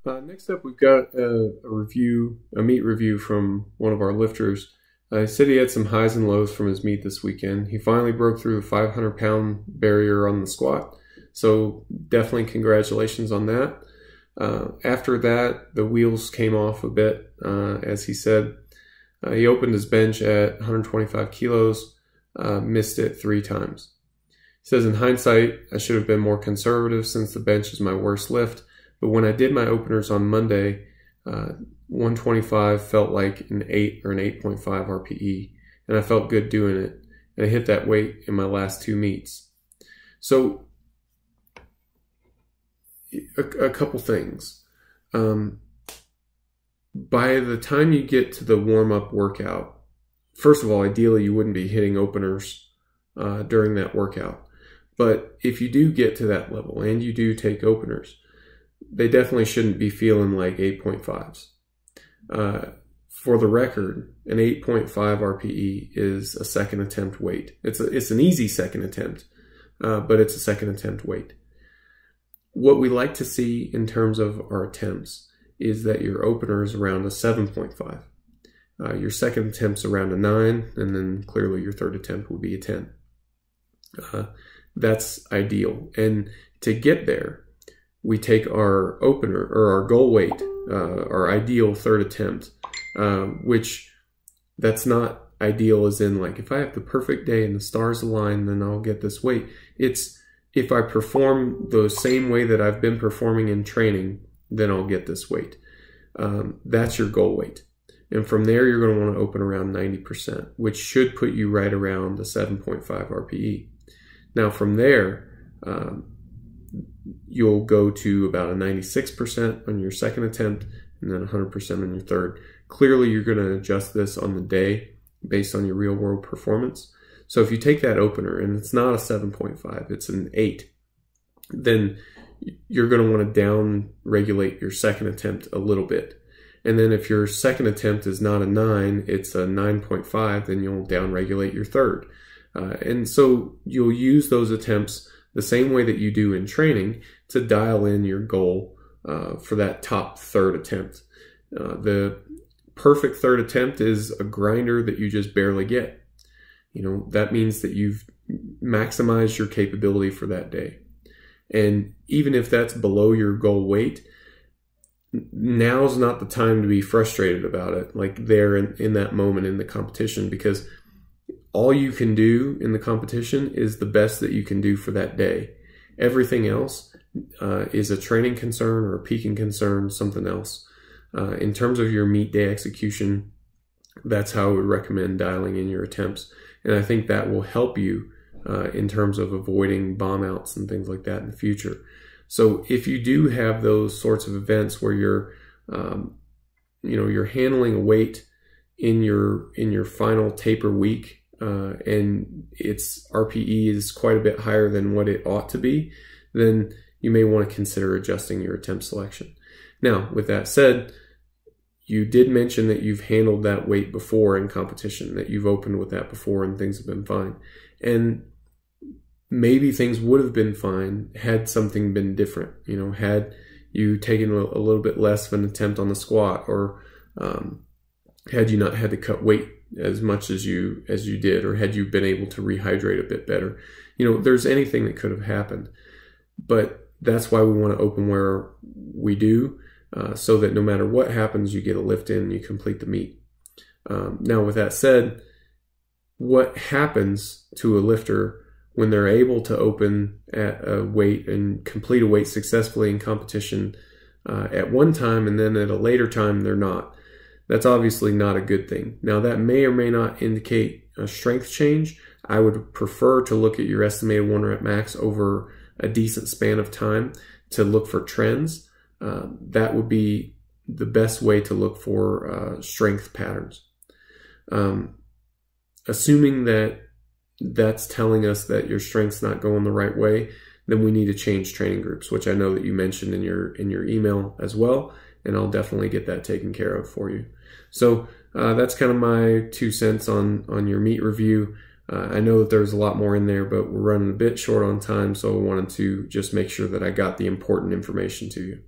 Next up, we've got a meet review from one of our lifters. He said he had some highs and lows from his meet this weekend. He finally broke through the 500-pound barrier on the squat, so definitely congratulations on that. After that, the wheels came off a bit, as he said. He opened his bench at 125 kilos, missed it 3 times. He says, in hindsight, I should have been more conservative since the bench is my worst lift. But when I did my openers on Monday, 125 felt like an 8 or an 8.5 RPE, and I felt good doing it. And I hit that weight in my last 2 meets. So, a couple things. By the time you get to the warm-up workout, first of all, ideally you wouldn't be hitting openers during that workout. But if you do get to that level and you do take openers, they definitely shouldn't be feeling like 8.5s. For the record, an 8.5 RPE is a second attempt weight. It's an easy second attempt, but it's a second attempt weight. What we like to see in terms of our attempts is that your opener is around a 7.5. Your second attempt's around a 9, and then clearly your third attempt will be a 10. That's ideal. And to get there, we take our opener, or our goal weight, our ideal third attempt, which that's not ideal as in like, if I have the perfect day and the stars align, then I'll get this weight. It's if I perform the same way that I've been performing in training, then I'll get this weight. That's your goal weight. And from there, you're going to want to open around 90%, which should put you right around the 7.5 RPE. Now from there, you'll go to about a 96% on your second attempt and then 100% on your third. Clearly, you're going to adjust this on the day based on your real world performance. So if you take that opener and it's not a 7.5, it's an 8, then you're going to want to down regulate your second attempt a little bit. And then if your second attempt is not a 9, it's a 9.5, then you'll down regulate your third. And so you'll use those attempts the same way that you do in training to dial in your goal for that top third attempt. The perfect third attempt is a grinder that you just barely get. You know, that means that you've maximized your capability for that day. And even if that's below your goal weight, now's not the time to be frustrated about it, like there in that moment in the competition, because all you can do in the competition is the best that you can do for that day. Everything else is a training concern or a peaking concern, something else. In terms of your meet day execution, that's how I would recommend dialing in your attempts. And I think that will help you in terms of avoiding bomb outs and things like that in the future. So if you do have those sorts of events where you're, you're handling a weight in your final taper week, and its RPE is quite a bit higher than what it ought to be, then you may want to consider adjusting your attempt selection. Now, with that said, you did mention that you've handled that weight before in competition, that you've opened with that before and things have been fine. And maybe things would have been fine had something been different, had you taken a little bit less of an attempt on the squat, or had you not had to cut weight as much as you did, or had you been able to rehydrate a bit better. There's anything that could have happened, but that's why we want to open where we do, so that no matter what happens, you get a lift in and you complete the meet. Now, with that said, what happens to a lifter when they're able to open at a weight and complete a weight successfully in competition at one time, and then at a later time they're not? That's obviously not a good thing. Now, that may or may not indicate a strength change. I would prefer to look at your estimated 1 rep max over a decent span of time to look for trends. That would be the best way to look for strength patterns. Assuming that that's telling us that your strength's not going the right way, then we need to change training groups, which I know that you mentioned in your email as well, and I'll definitely get that taken care of for you. So that's kind of my 2 cents on your meet review. I know that there's a lot more in there, but we're running a bit short on time, so I wanted to just make sure that I got the important information to you.